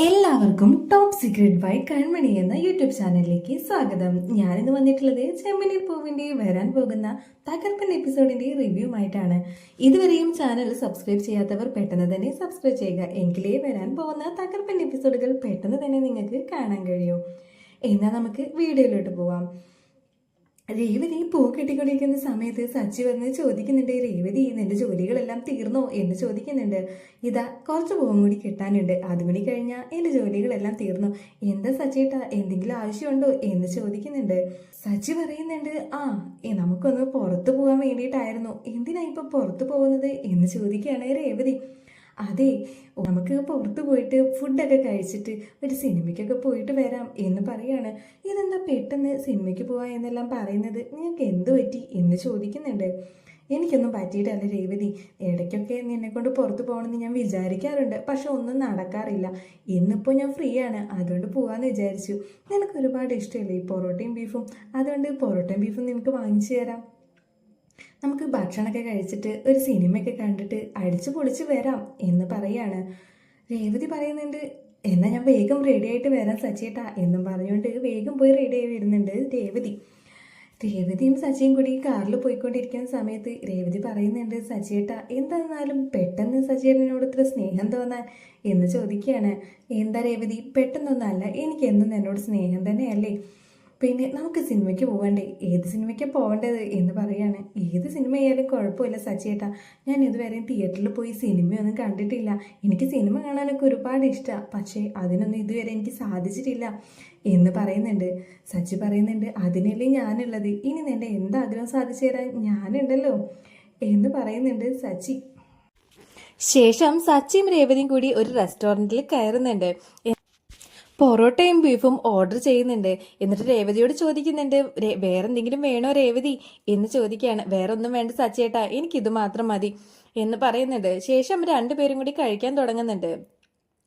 എല്ലാവർക്കും top secret by കൺമണി എന്ന YouTube ചാനലിലേക്ക് സ്വാഗതം. ഞാനിന്ന് വന്നിട്ടുള്ളത് ചെമ്മനീർ പൂവിന്റെ വരാൻ പോകുന്ന തകർപ്പൻ എപ്പിസോഡിന്റെ റിവ്യൂ ആയിട്ടാണ്. ഇതുവരെയും ചാനൽ സബ്സ്ക്രൈബ് ചെയ്യാത്തവർ പെട്ടെന്ന് തന്നെ സബ്സ്ക്രൈബ് ചെയ്യുക. എങ്കിലേ വരാൻ പോകുന്ന തകർപ്പൻ എപ്പിസോഡുകൾ പെട്ടെന്ന് തന്നെ നിങ്ങൾക്ക് കാണാൻ കഴിയും. എന്നാൽ നമുക്ക് വീഡിയോയിലോട്ട് പോവാം. രേവതി പൂ കെട്ടിക്കൊണ്ടിരിക്കുന്ന സമയത്ത് സച്ചി വന്ന് ചോദിക്കുന്നുണ്ട്, രേവതി നിന്റെ ജോലികളെല്ലാം തീർന്നോ എന്ന് ചോദിക്കുന്നുണ്ട്. ഇതാ കുറച്ച് പൂവും കൂടി കിട്ടാനുണ്ട്, അതുകൂടി കഴിഞ്ഞാൽ എന്റെ ജോലികളെല്ലാം തീർന്നു. എന്താ സച്ചിയേട്ടാ, എന്തെങ്കിലും ആവശ്യമുണ്ടോ എന്ന് ചോദിക്കുന്നുണ്ട്. സച്ചി പറയുന്നുണ്ട്, നമുക്കൊന്ന് പുറത്തു പോകാൻ വേണ്ടിയിട്ടായിരുന്നു. എന്തിനാ ഇപ്പൊ പുറത്തു പോകുന്നത് എന്ന് ചോദിക്കുകയാണ് രേവതി. അതെ, നമുക്ക് പുറത്ത് പോയിട്ട് ഫുഡൊക്കെ കഴിച്ചിട്ട് ഒരു സിനിമയ്ക്കൊക്കെ പോയിട്ട് വരാം എന്ന് പറയാണ്. ഇതെന്താ പെട്ടെന്ന് സിനിമയ്ക്ക് പോവാ എന്നെല്ലാം പറയുന്നത്, നിങ്ങൾക്ക് എന്ത് പറ്റി എന്ന് ചോദിക്കുന്നുണ്ട്. എനിക്കൊന്നും പറ്റിയിട്ടല്ല രേവതി, ഇടയ്ക്കൊക്കെ നിന്നെ കൊണ്ട് പുറത്ത് പോകണമെന്ന് ഞാൻ വിചാരിക്കാറുണ്ട്, പക്ഷെ ഒന്നും നടക്കാറില്ല. ഇന്നിപ്പോൾ ഞാൻ ഫ്രീ ആണ്, അതുകൊണ്ട് പോകാമെന്ന് വിചാരിച്ചു. നിനക്ക് ഒരുപാട് ഇഷ്ടമല്ലേ ഈ പൊറോട്ടയും ബീഫും, അതുകൊണ്ട് പൊറോട്ടയും ബീഫും നിനക്ക് വാങ്ങിച്ചു തരാം. നമുക്ക് ഭക്ഷണമൊക്കെ കഴിച്ചിട്ട് ഒരു സിനിമയൊക്കെ കണ്ടിട്ട് അടിച്ചു പൊളിച്ച് വരാം എന്ന് പറയാണ്. രേവതി പറയുന്നുണ്ട്, എന്നാൽ ഞാൻ വേഗം റെഡി ആയിട്ട് വരാം സച്ചിയേട്ടാ എന്നും പറഞ്ഞുകൊണ്ട് വേഗം പോയി റെഡി ആയി വരുന്നുണ്ട് രേവതി. രേവതിയും സച്ചിയും കൂടി കാറിൽ പോയിക്കൊണ്ടിരിക്കുന്ന സമയത്ത് രേവതി പറയുന്നുണ്ട്, സച്ചിയേട്ടാ എന്തായിരുന്നാലും പെട്ടെന്ന് സച്ചിയേട്ടനോട് ഇത്ര സ്നേഹം തോന്നാൻ എന്ന് ചോദിക്കുകയാണ്. എന്താ രേവതി, പെട്ടെന്നൊന്നല്ല, എനിക്ക് എന്നും എന്നോട് സ്നേഹം തന്നെയല്ലേ. പിന്നെ നമുക്ക് സിനിമയ്ക്ക് പോകണ്ടേ, ഏത് സിനിമയ്ക്കാണ് പോകേണ്ടത് എന്ന് പറയാണ്. ഏത് സിനിമ ആയാലും കുഴപ്പമില്ല സച്ചിയേട്ടാ, ഞാൻ ഇതുവരെ തിയേറ്ററിൽ പോയി സിനിമയൊന്നും കണ്ടിട്ടില്ല. എനിക്ക് സിനിമ കാണാനൊക്കെ ഒരുപാട് ഇഷ്ടമാണ്, പക്ഷേ അതിനൊന്നും ഇതുവരെ എനിക്ക് സാധിച്ചിട്ടില്ല എന്ന് പറയുന്നുണ്ട്. സച്ചി പറയുന്നുണ്ട്, അതിനല്ലേ ഞാനുള്ളത്, ഇനി നിന്റെ എന്താഗ്രഹം സാധിച്ചു തരാൻ ഞാനുണ്ടല്ലോ എന്ന് പറയുന്നുണ്ട് സച്ചി. ശേഷം സച്ചിയും രേവതിയും കൂടി ഒരു റെസ്റ്റോറൻറ്റിൽ കയറുന്നുണ്ട്. പൊറോട്ടയും ബീഫും ഓർഡർ ചെയ്യുന്നുണ്ട്. എന്നിട്ട് രേവതിയോട് ചോദിക്കുന്നുണ്ട്, വേറെന്തെങ്കിലും വേണോ രേവതി എന്ന് ചോദിക്കുകയാണ്. വേറെ ഒന്നും വേണ്ട സച്ചേട്ടാ, എനിക്കിത് മാത്രം മതി എന്ന് പറയുന്നുണ്ട്. ശേഷം രണ്ടുപേരും കൂടി കഴിക്കാൻ തുടങ്ങുന്നുണ്ട്.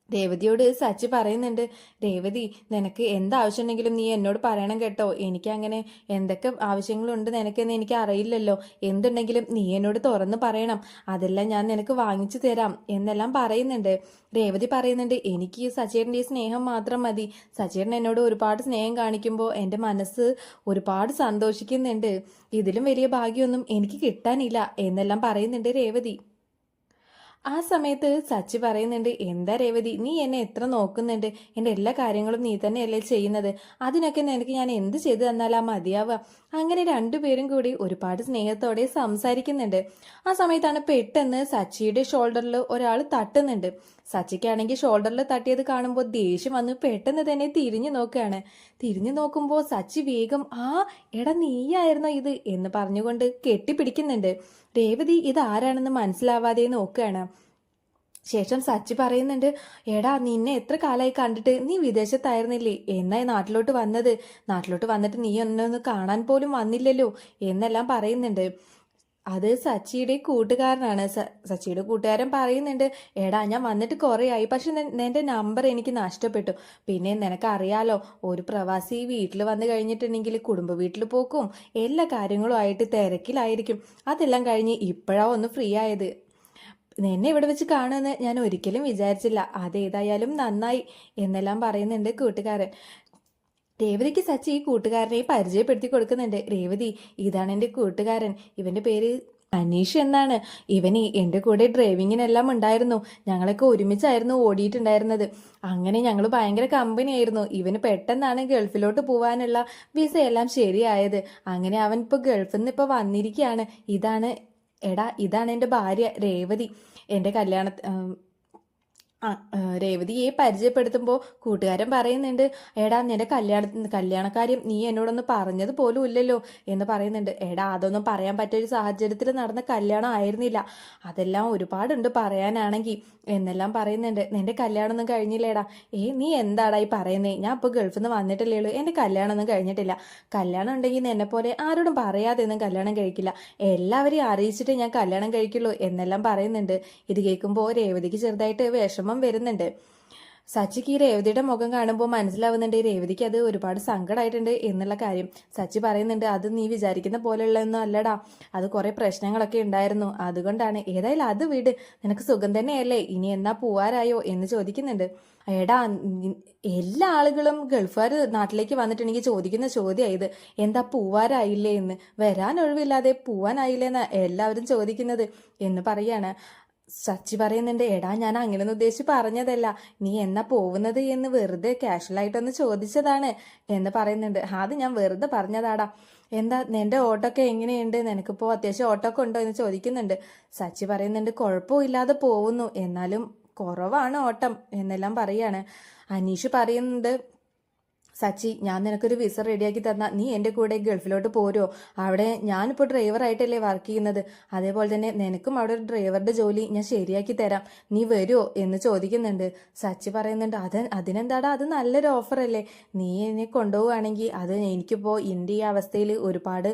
രേവതിയോട് സച്ചി പറയുന്നുണ്ട്, രേവതി നിനക്ക് എന്താവശ്യമുണ്ടെങ്കിലും നീ എന്നോട് പറയണം കേട്ടോ, എനിക്കങ്ങനെ എന്തൊക്കെ ആവശ്യങ്ങളുണ്ട് നിനക്കെന്ന് എനിക്ക് അറിയില്ലല്ലോ, എന്തുണ്ടെങ്കിലും നീ എന്നോട് തുറന്ന് പറയണം, അതെല്ലാം ഞാൻ നിനക്ക് വാങ്ങിച്ചു തരാം എന്നെല്ലാം പറയുന്നുണ്ട്. രേവതി പറയുന്നുണ്ട്, എനിക്ക് സച്ചേട്ടൻ്റെ ഈ സ്നേഹം മാത്രം മതി, സച്ചേട്ടൻ എന്നോട് ഒരുപാട് സ്നേഹം കാണിക്കുമ്പോൾ എൻ്റെ മനസ്സ് ഒരുപാട് സന്തോഷിക്കുന്നുണ്ട്, ഇതിലും വലിയ ഭാഗ്യമൊന്നും എനിക്ക് കിട്ടാനില്ല എന്നെല്ലാം പറയുന്നുണ്ട് രേവതി. ആ സമയത്ത് സച്ചി പറയുന്നുണ്ട്, എന്താ രേവതി നീ എന്നെ എത്ര നോക്കുന്നുണ്ട്, എൻ്റെ എല്ലാ കാര്യങ്ങളും നീ തന്നെയല്ലേ ചെയ്യുന്നത്, അതിനൊക്കെ നിനക്ക് ഞാൻ എന്ത് ചെയ്തു തന്നാലാ മതിയാവുക. അങ്ങനെ രണ്ടുപേരും കൂടി ഒരുപാട് സ്നേഹത്തോടെ സംസാരിക്കുന്നുണ്ട്. ആ സമയത്താണ് പെട്ടെന്ന് സച്ചിയുടെ ഷോൾഡറിൽ ഒരാൾ തട്ടുന്നുണ്ട്. സച്ചിക്കാണെങ്കിൽ ഷോൾഡറിൽ തട്ടിയത് കാണുമ്പോൾ ദേഷ്യം വന്ന് പെട്ടെന്ന് തന്നെ തിരിഞ്ഞു നോക്കുകയാണ്. തിരിഞ്ഞു നോക്കുമ്പോൾ സച്ചി വേഗം എടാ നീയായിരുന്നോ ഇത് എന്ന് പറഞ്ഞുകൊണ്ട് കെട്ടിപ്പിടിക്കുന്നുണ്ട്. രേവതി ഇത് ആരാണെന്ന് മനസ്സിലാവാതെ നോക്കുകയാണ്. ശേഷം സച്ചി പറയുന്നുണ്ട്, എടാ നിന്നെ എത്ര കാലമായി കണ്ടിട്ട്, നീ വിദേശത്തായിരുന്നില്ലേ, എന്നായി നാട്ടിലോട്ട് വന്നത്, നാട്ടിലോട്ട് വന്നിട്ട് നീ ഒന്നൊന്ന് കാണാൻ പോലും വന്നില്ലല്ലോ എന്നെല്ലാം പറയുന്നുണ്ട്. അത് സച്ചിയുടെ കൂട്ടുകാരനാണ്. സച്ചിയുടെ കൂട്ടുകാരൻ പറയുന്നുണ്ട്, എടാ ഞാൻ വന്നിട്ട് കുറേ ആയി, പക്ഷെ നിന്റെ നമ്പർ എനിക്ക് നഷ്ടപ്പെട്ടു. പിന്നെ നിനക്കറിയാലോ, ഒരു പ്രവാസി വീട്ടിൽ വന്നു കഴിഞ്ഞിട്ടുണ്ടെങ്കിൽ കുടുംബ വീട്ടിൽ പോക്കും എല്ലാ കാര്യങ്ങളും ആയിട്ട് തിരക്കിലായിരിക്കും. അതെല്ലാം കഴിഞ്ഞ് ഇപ്പോഴാ ഒന്ന് ഫ്രീ ആയത്. നിന്നെ ഇവിടെ വെച്ച് കാണുമെന്ന് ഞാൻ ഒരിക്കലും വിചാരിച്ചില്ല, അതേതായാലും നന്നായി എന്നെല്ലാം പറയുന്നുണ്ട് കൂട്ടുകാരൻ. രേവതിക്ക് സച്ചി ഈ കൂട്ടുകാരനെ പരിചയപ്പെടുത്തി കൊടുക്കുന്നുണ്ട്. രേവതി, ഇതാണ് എൻ്റെ കൂട്ടുകാരൻ, ഇവന്റെ പേര് അനീഷ് എന്നാണ്. ഇവന് എൻ്റെ കൂടെ ഡ്രൈവിങ്ങിനെല്ലാം ഉണ്ടായിരുന്നു, ഞങ്ങളൊക്കെ ഒരുമിച്ചായിരുന്നു ഓടിയിട്ടുണ്ടായിരുന്നത്. അങ്ങനെ ഞങ്ങൾ ഭയങ്കര കമ്പനിയായിരുന്നു. ഇവന് പെട്ടെന്നാണ് ഗൾഫിലോട്ട് പോകാനുള്ള വിസ എല്ലാം ശരിയായത്. അങ്ങനെ അവൻ ഇപ്പോൾ ഗൾഫിൽ നിന്ന് ഇപ്പോൾ വന്നിരിക്കുകയാണ്. ഇതാണ് എൻ്റെ ഭാര്യ രേവതി. എൻ്റെ രേവതിയെ പരിചയപ്പെടുത്തുമ്പോൾ കൂട്ടുകാരൻ പറയുന്നുണ്ട്, എടാ നിന്റെ കല്യാണക്കാര്യം നീ എന്നോടൊന്ന് പറഞ്ഞത് പോലും ഇല്ലല്ലോ എന്ന് പറയുന്നുണ്ട്. എടാ അതൊന്നും പറയാൻ പറ്റിയൊരു സാഹചര്യത്തിൽ നടന്ന കല്യാണം ആയിരുന്നില്ല, അതെല്ലാം ഒരുപാടുണ്ട് പറയാനാണെങ്കിൽ എന്നെല്ലാം പറയുന്നുണ്ട്. നിന്റെ കല്യാണമൊന്നും കഴിഞ്ഞില്ലേടാ. നീ എന്താടാ ഈ പറയുന്നേ, ഞാൻ ഇപ്പോൾ ഗൾഫിൽ നിന്ന് വന്നിട്ടില്ലേ ഉള്ളൂ, എൻ്റെ കല്യാണമൊന്നും കഴിഞ്ഞിട്ടില്ല. കല്യാണം ഉണ്ടെങ്കിൽ എന്നെ പോലെ ആരോടും പറയാതെയൊന്നും കല്യാണം കഴിക്കില്ല, എല്ലാവരെയും അറിയിച്ചിട്ട് ഞാൻ കല്യാണം കഴിക്കുള്ളൂ എന്നെല്ലാം പറയുന്നുണ്ട്. ഇത് കേൾക്കുമ്പോൾ രേവതിക്ക് ചെറുതായിട്ട് വിഷമം വരുന്നുണ്ട്. സച്ചിക്ക് ഈ രേവതിയുടെ മുഖം കാണുമ്പോൾ മനസ്സിലാവുന്നുണ്ട് രേവതിക്ക് അത് ഒരുപാട് സങ്കടമായിട്ടുണ്ട് എന്നുള്ള കാര്യം. സച്ചി പറയുന്നുണ്ട് അത് നീ വിചാരിക്കുന്ന പോലെയുള്ളതൊന്നും അല്ലടാ, അത് കുറെ പ്രശ്നങ്ങളൊക്കെ ഉണ്ടായിരുന്നു, അതുകൊണ്ടാണ്. ഏതായാലും അത് വീട്, നിനക്ക് സുഖം തന്നെയല്ലേ, ഇനി എന്നാ പോവാറായോ എന്ന് ചോദിക്കുന്നുണ്ട്. എടാ, എല്ലാ ആളുകളും ഗൾഫുകാർ നാട്ടിലേക്ക് വന്നിട്ടുണ്ടെങ്കിൽ ചോദിക്കുന്ന ചോദ്യമായത് എന്താ പോവാറായില്ലേ എന്ന്. വരാൻ ഒഴിവില്ലാതെ പോവാനായില്ലേ എന്നാ എല്ലാവരും ചോദിക്കുന്നത് എന്ന് പറയാണ്. സച്ചി പറയുന്നുണ്ട്, എടാ ഞാൻ അങ്ങനെയൊന്നും ഉദ്ദേശിച്ച് പറഞ്ഞതല്ല, നീ എന്നാ പോകുന്നത് എന്ന് വെറുതെ കാഷ്വലായിട്ടൊന്ന് ചോദിച്ചതാണ് എന്ന് പറയുന്നുണ്ട്. അത് ഞാൻ വെറുതെ പറഞ്ഞതാടാ. എന്താ നിന്റെ ഓട്ടമൊക്കെ എങ്ങനെയുണ്ട്, നിനക്കിപ്പോൾ അത്യാവശ്യം ഓട്ടമൊക്കെ ഉണ്ടോ എന്ന് ചോദിക്കുന്നുണ്ട്. സച്ചി പറയുന്നുണ്ട്, കുഴപ്പമില്ലാതെ പോകുന്നു, എന്നാലും കുറവാണ് ഓട്ടം എന്നെല്ലാം പറയാണ്. അനീഷ് പറയുന്നുണ്ട്, സച്ചി ഞാൻ നിനക്കൊരു വിസ റെഡിയാക്കി തന്നാൽ നീ എൻ്റെ കൂടെ ഗൾഫിലോട്ട് പോരോ? അവിടെ ഞാനിപ്പോൾ ഡ്രൈവറായിട്ടല്ലേ വർക്ക് ചെയ്യുന്നത്, അതേപോലെ തന്നെ നിനക്കും അവിടെ ഒരു ഡ്രൈവറുടെ ജോലി ഞാൻ ശരിയാക്കി തരാം, നീ വരുമോ എന്ന് ചോദിക്കുന്നുണ്ട്. സച്ചി പറയുന്നുണ്ട്, അതിനെന്താടാ, അത് നല്ലൊരു ഓഫറല്ലേ, നീ എന്നെ കൊണ്ടുപോവുകയാണെങ്കിൽ അത് എനിക്കിപ്പോൾ എൻ്റെ ഈ അവസ്ഥയിൽ ഒരുപാട്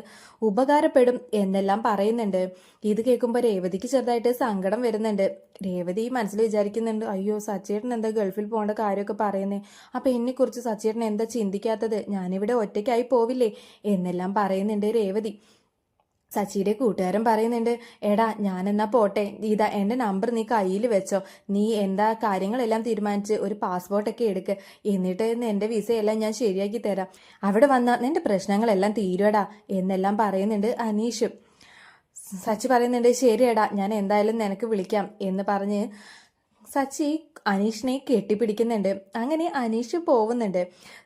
ഉപകാരപ്പെടും എന്നെല്ലാം പറയുന്നുണ്ട്. ഇത് കേൾക്കുമ്പോൾ രേവതിക്ക് ചെറുതായിട്ട് സങ്കടം വരുന്നുണ്ട്. രേവതി മനസ്സിൽ വിചാരിക്കുന്നുണ്ട്, അയ്യോ സച്ചേട്ടൻ എന്താ ഗൾഫിൽ പോകേണ്ട കാര്യമൊക്കെ പറയുന്നേ, അപ്പം എന്നെക്കുറിച്ച് സച്ചേട്ടൻ എന്താ ചിന്തിക്കാത്തത്, ഞാനിവിടെ ഒറ്റയ്ക്കായി പോവില്ലേ എന്നെല്ലാം പറയുന്നുണ്ട് രേവതി. സച്ചിയുടെ കൂട്ടുകാരൻ പറയുന്നുണ്ട്, എടാ ഞാനെന്നാ പോട്ടെ, ഇതാ എൻ്റെ നമ്പർ നീ കയ്യിൽ വെച്ചോ, നീ എന്താ കാര്യങ്ങളെല്ലാം തീരുമാനിച്ച് ഒരു പാസ്പോർട്ടൊക്കെ എടുക്ക്, എന്നിട്ട് എൻ്റെ വിസയെല്ലാം ഞാൻ ശരിയാക്കി തരാം, അവിടെ വന്നാൽ നിൻ്റെ പ്രശ്നങ്ങളെല്ലാം തീരുവടാ എന്നെല്ലാം പറയുന്നുണ്ട് അനീഷ്. സച്ചി പറയുന്നുണ്ട്, ശരിയടാ ഞാൻ എന്തായാലും നിനക്ക് വിളിക്കാം എന്ന് പറഞ്ഞ് സച്ചി അനീഷിനെ കെട്ടിപ്പിടിക്കുന്നുണ്ട്. അങ്ങനെ അനീഷ് പോകുന്നുണ്ട്.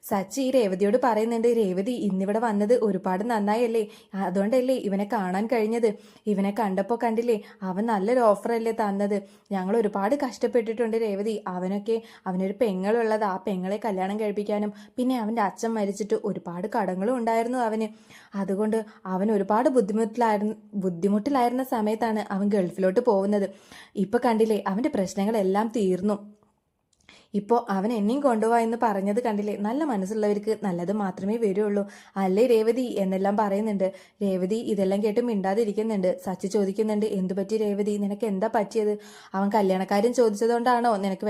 സച്ചി രേവതിയോട് പറയുന്നുണ്ട്, രേവതി ഇന്നിവിടെ വന്നത് ഒരുപാട് നന്നായല്ലേ, അതുകൊണ്ടല്ലേ ഇവനെ കാണാൻ കഴിഞ്ഞത്, ഇവനെ കണ്ടപ്പോൾ കണ്ടില്ലേ അവൻ നല്ലൊരു ഓഫറല്ലേ തന്നത്, ഞങ്ങൾ ഒരുപാട് കഷ്ടപ്പെട്ടിട്ടുണ്ട് രേവതി, അവനൊരു പെങ്ങളുള്ളത്, ആ പെങ്ങളെ കല്യാണം കഴിപ്പിക്കാനും പിന്നെ അവൻ്റെ അച്ഛൻ മരിച്ചിട്ട് ഒരുപാട് കടങ്ങളും ഉണ്ടായിരുന്നു അവന്, അതുകൊണ്ട് അവൻ ഒരുപാട് ബുദ്ധിമുട്ടിലായിരുന്ന സമയത്താണ് അവൻ ഗൾഫിലോട്ട് പോകുന്നത്. ഇപ്പൊ കണ്ടില്ലേ അവൻ്റെ പ്രശ്നങ്ങളെല്ലാം തീർന്നു, ഇപ്പോൾ അവൻ എന്നെയും കൊണ്ടുപോവാ എന്ന് പറഞ്ഞത് കണ്ടില്ലേ, നല്ല മനസ്സുള്ളവർക്ക് നല്ലത് മാത്രമേ വരുള്ളൂ അല്ലേ രേവതി എന്നെല്ലാം പറയുന്നുണ്ട്. രേവതി ഇതെല്ലാം കേട്ട് മിണ്ടാതിരിക്കുന്നുണ്ട്. സച്ചി ചോദിക്കുന്നുണ്ട്, എന്തു പറ്റി രേവതി, നിനക്ക് എന്താ പറ്റിയത്, അവൻ കല്യാണക്കാരൻ ചോദിച്ചതുകൊണ്ടാണോ നിനക്ക്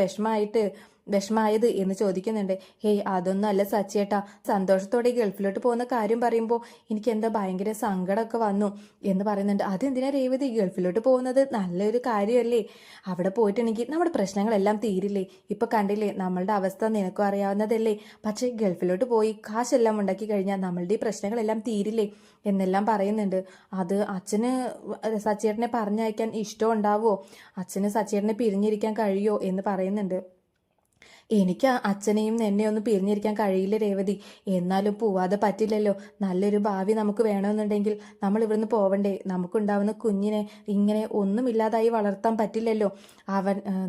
വിഷമായത് എന്ന് ചോദിക്കുന്നുണ്ട്. ഹേയ് അതൊന്നും അല്ല സച്ചിയേട്ടാ, സന്തോഷത്തോടെ ഗൾഫിലോട്ട് പോകുന്ന കാര്യം പറയുമ്പോൾ എനിക്ക് എന്താ ഭയങ്കര സങ്കടമൊക്കെ വന്നു എന്ന് പറയുന്നുണ്ട്. അതെന്തിനാ രേവതി, ഗൾഫിലോട്ട് പോകുന്നത് നല്ലൊരു കാര്യമല്ലേ, അവിടെ പോയിട്ടുണ്ടെങ്കിൽ നമ്മുടെ പ്രശ്നങ്ങളെല്ലാം തീരില്ലേ, ഇപ്പൊ കണ്ടില്ലേ നമ്മളുടെ അവസ്ഥ നിനക്കും അറിയാവുന്നതല്ലേ, പക്ഷേ ഗൾഫിലോട്ട് പോയി കാശെല്ലാം ഉണ്ടാക്കി കഴിഞ്ഞാൽ നമ്മളുടെ ഈ പ്രശ്നങ്ങളെല്ലാം തീരില്ലേ എന്നെല്ലാം പറയുന്നുണ്ട്. അത് അച്ഛന് സച്ചിയേട്ടനെ പറഞ്ഞയക്കാൻ ഇഷ്ടം ഉണ്ടാവുമോ, അച്ഛന് സച്ചിയേട്ടനെ പിരിഞ്ഞിരിക്കാൻ കഴിയുമോ എന്ന് പറയുന്നുണ്ട്. എനിക്ക് അച്ഛനെയും എന്നെ ഒന്നും പിരിഞ്ഞിരിക്കാൻ കഴിയില്ല രേവതി, എന്നാലും പോവാതെ പറ്റില്ലല്ലോ, നല്ലൊരു ഭാവി നമുക്ക് വേണമെന്നുണ്ടെങ്കിൽ നമ്മൾ ഇവിടുന്ന് പോവണ്ടേ, നമുക്കുണ്ടാവുന്ന കുഞ്ഞിനെ ഇങ്ങനെ ഒന്നുമില്ലാതായി വളർത്താൻ പറ്റില്ലല്ലോ,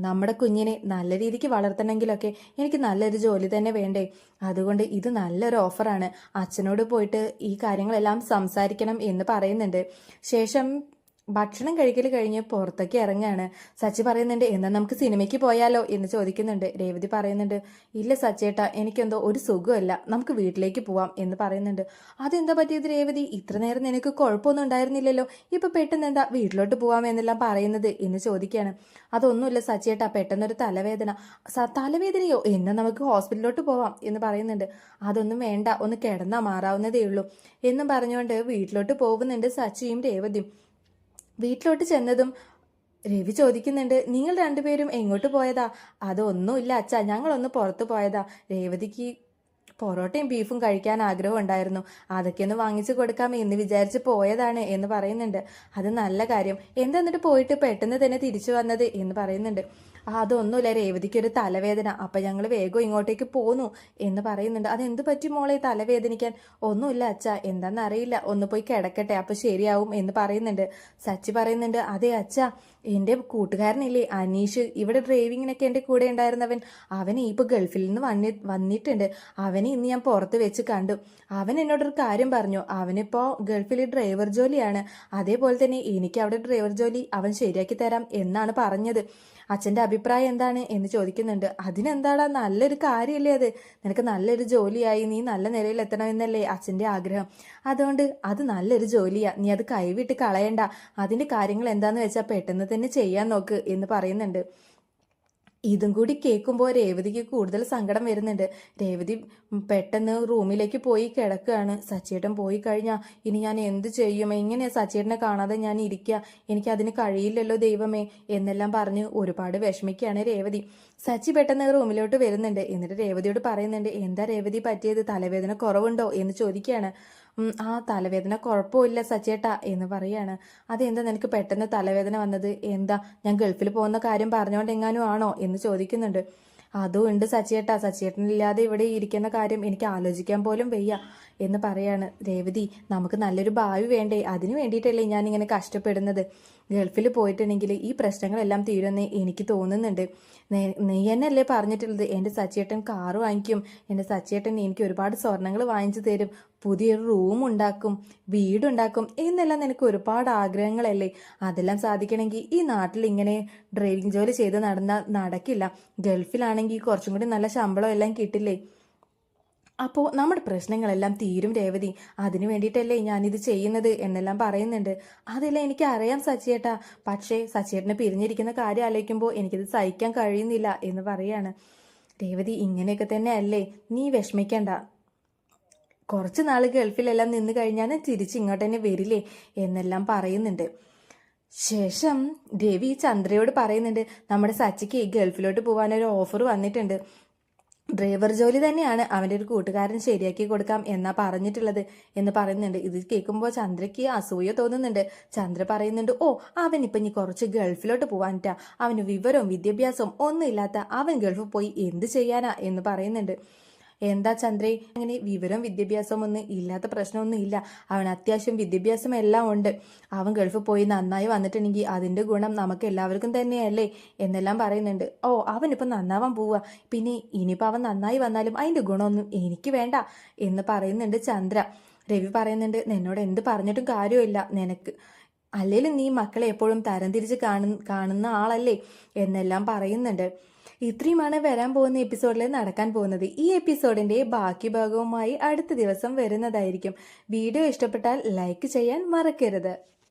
നമ്മുടെ കുഞ്ഞിനെ നല്ല രീതിക്ക് വളർത്തണമെങ്കിലൊക്കെ എനിക്ക് നല്ലൊരു ജോലി തന്നെ വേണ്ടേ, അതുകൊണ്ട് ഇത് നല്ലൊരു ഓഫറാണ്, അച്ഛനോട് പോയിട്ട് ഈ കാര്യങ്ങളെല്ലാം സംസാരിക്കണം എന്ന് പറയുന്നുണ്ട്. ശേഷം ഭക്ഷണം കഴിക്കൽ കഴിഞ്ഞ് പുറത്തേക്ക് ഇറങ്ങാണ്. സച്ചി പറയുന്നുണ്ട്, എന്നാൽ നമുക്ക് സിനിമയ്ക്ക് പോയാലോ എന്ന് ചോദിക്കുന്നുണ്ട്. രേവതി പറയുന്നുണ്ട്, ഇല്ല സച്ചേട്ടാ എനിക്കെന്തോ ഒരു സുഖമല്ല, നമുക്ക് വീട്ടിലേക്ക് പോവാം എന്ന് പറയുന്നുണ്ട്. അതെന്താ പറ്റിയത് രേവതി, ഇത്ര നേരം നിനക്ക് കുഴപ്പമൊന്നും ഉണ്ടായിരുന്നില്ലല്ലോ, ഇപ്പൊ പെട്ടെന്ന് എന്താ വീട്ടിലോട്ട് പോവാം എന്നെല്ലാം പറയുന്നത് എന്ന് ചോദിക്കുകയാണ്. അതൊന്നുമില്ല സച്ചേട്ടാ, പെട്ടെന്നൊരു തലവേദനയോ, എന്നാൽ നമുക്ക് ഹോസ്പിറ്റലിലോട്ട് പോവാം എന്ന് പറയുന്നുണ്ട്. അതൊന്നും വേണ്ട, ഒന്ന് കിടന്നാൽ മാറാവുന്നതേ ഉള്ളൂ എന്നും പറഞ്ഞുകൊണ്ട് വീട്ടിലോട്ട് പോകുന്നുണ്ട് സച്ചിയും രേവതിയും. വീട്ടിലോട്ട് ചെന്നതും രവി ചോദിക്കുന്നുണ്ട്, നിങ്ങൾ രണ്ടുപേരും എങ്ങോട്ട് പോയതാ? അതൊന്നുമില്ല അച്ഛാ, ഞങ്ങളൊന്ന് പുറത്ത് പോയതാ, രേവതിക്ക് പൊറോട്ടയും ബീഫും കഴിക്കാൻ ആഗ്രഹം ഉണ്ടായിരുന്നു, അതൊക്കെ ഒന്ന് വാങ്ങിച്ചു കൊടുക്കാം എന്ന് വിചാരിച്ച് പോയതാണ് എന്ന് പറയുന്നുണ്ട്. അത് നല്ല കാര്യം, എന്താ എന്നിട്ട് പോയിട്ട് പെട്ടെന്ന് തന്നെ തിരിച്ചു വന്നത് എന്ന് പറയുന്നുണ്ട്. അതൊന്നുമില്ല, രേവതിക്കൊരു തലവേദന, അപ്പം ഞങ്ങൾ വേഗം ഇങ്ങോട്ടേക്ക് പോന്നു എന്ന് പറയുന്നുണ്ട്. അതെന്ത് പറ്റി മോളെ തലവേദനിക്കാൻ? ഒന്നുമില്ല അച്ഛ, എന്താണെന്നറിയില്ല, ഒന്ന് പോയി കിടക്കട്ടെ അപ്പം ശരിയാവും എന്ന് പറയുന്നുണ്ട്. സച്ചി പറയുന്നുണ്ട്, അതെ അച്ഛ, എൻ്റെ കൂട്ടുകാരനില്ലേ അനീഷ്, ഇവിടെ ഡ്രൈവിങ്ങിനൊക്കെ എൻ്റെ കൂടെ ഉണ്ടായിരുന്നവൻ, അവന് ഇപ്പോൾ ഗൾഫിൽ നിന്ന് വന്നിട്ടുണ്ട്, അവനെ ഇന്ന് ഞാൻ പുറത്ത് വെച്ച് കണ്ടു, അവൻ എന്നോടൊരു കാര്യം പറഞ്ഞു, അവനിപ്പോൾ ഗൾഫിൽ ഡ്രൈവർ ജോലിയാണ്, അതേപോലെ തന്നെ എനിക്ക് അവിടെ ഡ്രൈവർ ജോലി അവൻ ശരിയാക്കി തരാം എന്നാണ് പറഞ്ഞത്, അച്ഛൻ്റെ അഭിപ്രായം എന്താണ് എന്ന് ചോദിക്കുന്നുണ്ട്. അതിനെന്താടാ, നല്ലൊരു കാര്യമല്ലേ അത്, നിനക്ക് നല്ലൊരു ജോലിയായി നീ നല്ല നിലയിൽ എത്തണമെന്നല്ലേ അച്ഛൻ്റെ ആഗ്രഹം, അതുകൊണ്ട് അത് നല്ലൊരു ജോലിയാ, നീ അത് കൈവിട്ട് കളയണ്ട, അതിൻ്റെ കാര്യങ്ങൾ എന്താന്ന് വെച്ചാൽ പെട്ടെന്ന് തന്നെ ചെയ്യാൻ നോക്ക് എന്ന് പറയുന്നുണ്ട്. ഇതും കൂടി കേൾക്കുമ്പോൾ രേവതിക്ക് കൂടുതൽ സങ്കടം വരുന്നുണ്ട്. രേവതി പെട്ടെന്ന് റൂമിലേക്ക് പോയി കിടക്കുകയാണ്. സച്ചിയേട്ടൻ പോയി കഴിഞ്ഞാൽ ഇനി ഞാൻ എന്ത് ചെയ്യും? എങ്ങനെയാ സച്ചിയേട്ടനെ കാണാതെ ഞാൻ ഇരിക്കുക? എനിക്ക് അതിന് കഴിയില്ലല്ലോ ദൈവമേ എന്നെല്ലാം പറഞ്ഞ് ഒരുപാട് വിഷമിക്കുകയാണ് രേവതി. സച്ചി പെട്ടെന്ന് റൂമിലോട്ട് വരുന്നുണ്ട്. എന്നിട്ട് രേവതിയോട് പറയുന്നുണ്ട്, എന്താ രേവതി പറ്റിയത്? തലവേദന കുറവുണ്ടോ എന്ന് ചോദിക്കുകയാണ്. ആ തലവേദന കുഴപ്പമില്ല സച്ചേട്ടാ എന്ന് പറയാണ്. അതെന്താ നിനക്ക് പെട്ടെന്ന് തലവേദന വന്നത്? എന്താ ഞാൻ ഗൾഫിൽ പോകുന്ന കാര്യം പറഞ്ഞുകൊണ്ടെങ്ങാനും ആണോ എന്ന് ചോദിക്കുന്നുണ്ട്. അതും ഉണ്ട് സച്ചേട്ടാ, സച്ചേട്ടനില്ലാതെ ഇവിടെ ഇരിക്കുന്ന കാര്യം എനിക്ക് ആലോചിക്കാൻ പോലും വയ്യ എന്ന് പറയാണ്. രേവതി, നമുക്ക് നല്ലൊരു ഭാവി വേണ്ടേ? അതിന് വേണ്ടിയിട്ടല്ലേ ഞാനിങ്ങനെ കഷ്ടപ്പെടുന്നത്. ഗൾഫിൽ പോയിട്ടുണ്ടെങ്കിൽ ഈ പ്രശ്നങ്ങളെല്ലാം തീരുമെന്ന് എനിക്ക് തോന്നുന്നുണ്ട്. നീ എന്നല്ലേ പറഞ്ഞിട്ടുള്ളത് എൻ്റെ സച്ചേട്ടൻ കാറ് വാങ്ങിക്കും, എൻ്റെ സച്ചേട്ടൻ എനിക്ക് ഒരുപാട് സ്വർണ്ണങ്ങൾ വാങ്ങിച്ചു തരും, പുതിയൊരു റൂം ഉണ്ടാക്കും, വീടുണ്ടാക്കും എന്നെല്ലാം നിനക്ക് ഒരുപാട് ആഗ്രഹങ്ങളല്ലേ? അതെല്ലാം സാധിക്കണമെങ്കിൽ ഈ നാട്ടിൽ ഇങ്ങനെ ഡ്രൈവിംഗ് ജോലി ചെയ്ത് നടക്കില്ല. ഗൾഫിലാണെങ്കിൽ കുറച്ചും കൂടി നല്ല ശമ്പളം എല്ലാം കിട്ടില്ലേ? അപ്പോൾ നമ്മുടെ പ്രശ്നങ്ങളെല്ലാം തീരും രേവതി. അതിനു വേണ്ടിയിട്ടല്ലേ ഞാനിത് ചെയ്യുന്നത് എന്നെല്ലാം പറയുന്നുണ്ട്. അതെല്ലാം എനിക്ക് അറിയാം സച്ചിയേട്ടാ, പക്ഷേ സച്ചിയേട്ടനെ പിരിഞ്ഞിരിക്കുന്ന കാര്യം ആലോചിക്കുമ്പോൾ എനിക്കിത് സഹിക്കാൻ കഴിയുന്നില്ല എന്ന് പറയാണ്. രേവതി, ഇങ്ങനെയൊക്കെ തന്നെ അല്ലേ, നീ വിഷമിക്കണ്ട. കുറച്ച് നാൾ ഗൾഫിലെല്ലാം നിന്ന് കഴിഞ്ഞാൽ തിരിച്ച് ഇങ്ങോട്ട് തന്നെ വരില്ലേ എന്നെല്ലാം പറയുന്നുണ്ട്. ശേഷം രവി ചന്ദ്രയോട് പറയുന്നുണ്ട്, നമ്മുടെ സച്ചിക്ക് ഗൾഫിലോട്ട് പോകാനൊരു ഓഫർ വന്നിട്ടുണ്ട്. ഡ്രൈവർ ജോലി തന്നെയാണ്, അവൻ്റെ ഒരു കൂട്ടുകാരൻ ശരിയാക്കി കൊടുക്കാം എന്നാ പറഞ്ഞിട്ടുള്ളത് എന്ന് പറയുന്നുണ്ട്. ഇത് കേൾക്കുമ്പോൾ ചന്ദ്രയ്ക്ക് അസൂയ തോന്നുന്നുണ്ട്. ചന്ദ്ര പറയുന്നുണ്ട്, ഓ അവനിപ്പം ഇനി കുറച്ച് ഗൾഫിലോട്ട് പോവാനിട്ടാ, അവന് വിവരവും വിദ്യാഭ്യാസവും ഒന്നും ഇല്ലാത്ത അവൻ ഗൾഫിൽ പോയി എന്ത് ചെയ്യാനാ എന്ന് പറയുന്നുണ്ട്. എന്താ ചന്ദ്രേ, അങ്ങനെ വിവരവും വിദ്യാഭ്യാസവും ഒന്നും ഇല്ലാത്ത പ്രശ്നമൊന്നും ഇല്ല, അവൻ അത്യാവശ്യം വിദ്യാഭ്യാസം എല്ലാം ഉണ്ട്. അവൻ ഗൾഫിൽ പോയി നന്നായി വന്നിട്ടുണ്ടെങ്കിൽ അതിൻ്റെ ഗുണം നമുക്ക് എല്ലാവർക്കും തന്നെയല്ലേ എന്നെല്ലാം പറയുന്നുണ്ട്. ഓ അവനിപ്പോൾ നന്നാവാൻ പോവുക, പിന്നെ ഇനിയിപ്പോൾ അവൻ നന്നായി വന്നാലും അതിൻ്റെ ഗുണമൊന്നും എനിക്ക് വേണ്ട എന്ന് പറയുന്നുണ്ട് ചന്ദ്ര. രവി പറയുന്നുണ്ട്, നിന്നോട് എന്ത് പറഞ്ഞിട്ടും കാര്യമില്ല, നിനക്ക് അല്ലേലും നീ മക്കളെ എപ്പോഴും തരംതിരിച്ച് കാണുന്ന ആളല്ലേ എന്നെല്ലാം പറയുന്നുണ്ട്. ഇത്രയുമാണ് വരാൻ പോകുന്ന എപ്പിസോഡിൽ നടക്കാൻ പോകുന്നത്. ഈ എപ്പിസോഡിന്റെ ബാക്കി ഭാഗവുമായി അടുത്ത ദിവസം വരുന്നതായിരിക്കും. വീഡിയോ ഇഷ്ടപ്പെട്ടാൽ ലൈക്ക് ചെയ്യാൻ മറക്കരുത്.